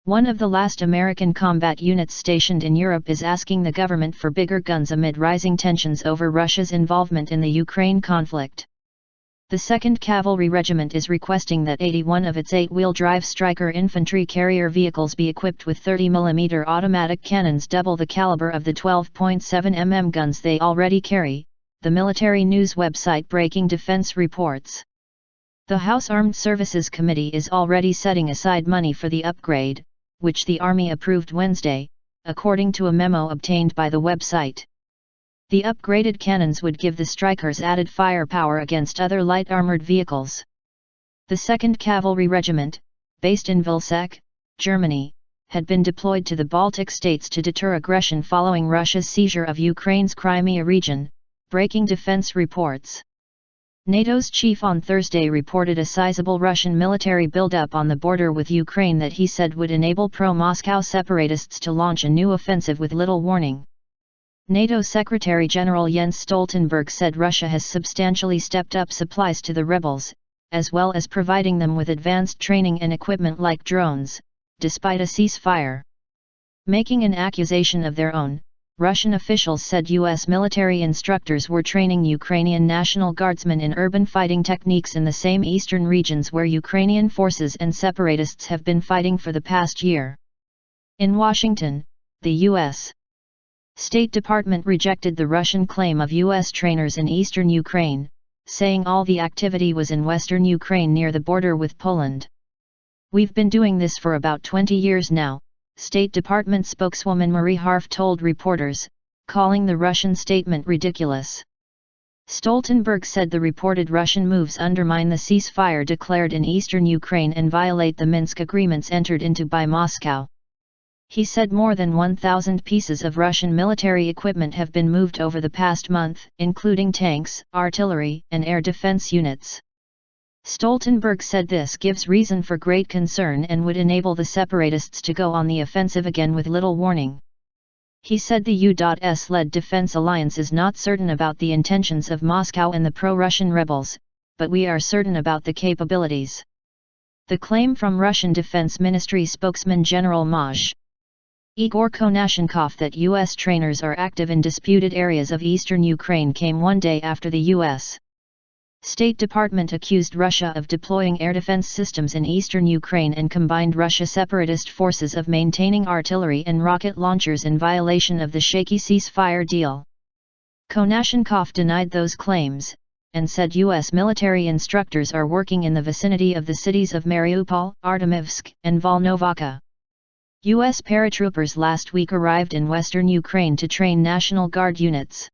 One of the last American combat units stationed in Europe is asking the government for bigger guns amid rising tensions over Russia's involvement in the Ukraine conflict. The 2nd Cavalry Regiment is requesting that 81 of its 8-wheel drive Stryker infantry carrier vehicles be equipped with 30mm automatic cannons, double the caliber of the 12.7mm guns they already carry, the military news website Breaking Defense reports. The House Armed Services Committee is already setting aside money for the upgrade, which the Army approved Wednesday, according to a memo obtained by the website. The upgraded cannons would give the Strykers added firepower against other light armored vehicles. The 2nd Cavalry Regiment, based in Vilseck, Germany, had been deployed to the Baltic States to deter aggression following Russia's seizure of Ukraine's Crimea region, Breaking Defense reports. NATO's chief on Thursday reported a sizable Russian military buildup on the border with Ukraine that he said would enable pro-Moscow separatists to launch a new offensive with little warning. NATO Secretary-General Jens Stoltenberg said Russia has substantially stepped up supplies to the rebels, as well as providing them with advanced training and equipment like drones, despite a ceasefire. Making an accusation of their own, Russian officials said U.S. military instructors were training Ukrainian National Guardsmen in urban fighting techniques in the same eastern regions where Ukrainian forces and separatists have been fighting for the past year. In Washington, the U.S. State Department rejected the Russian claim of U.S. trainers in eastern Ukraine, saying all the activity was in western Ukraine near the border with Poland. "We've been doing this for about 20 years now," State Department spokeswoman Marie Harf told reporters, calling the Russian statement ridiculous. Stoltenberg said the reported Russian moves undermine the ceasefire declared in eastern Ukraine and violate the Minsk agreements entered into by Moscow. He said more than 1,000 pieces of Russian military equipment have been moved over the past month, including tanks, artillery, and air defense units. Stoltenberg said this gives reason for great concern and would enable the separatists to go on the offensive again with little warning. He said the U.S.-led defense alliance is not certain about the intentions of Moscow and the pro-Russian rebels, but we are certain about the capabilities. The claim from Russian Defense Ministry spokesman General Maj. Igor Konashenkov that U.S. trainers are active in disputed areas of eastern Ukraine came one day after the U.S. State Department accused Russia of deploying air defense systems in eastern Ukraine and combined Russia separatist forces of maintaining artillery and rocket launchers in violation of the shaky ceasefire deal. Konashenkov denied those claims, and said U.S. military instructors are working in the vicinity of the cities of Mariupol, Artemivsk, and Volnovakha. U.S. paratroopers last week arrived in western Ukraine to train National Guard units.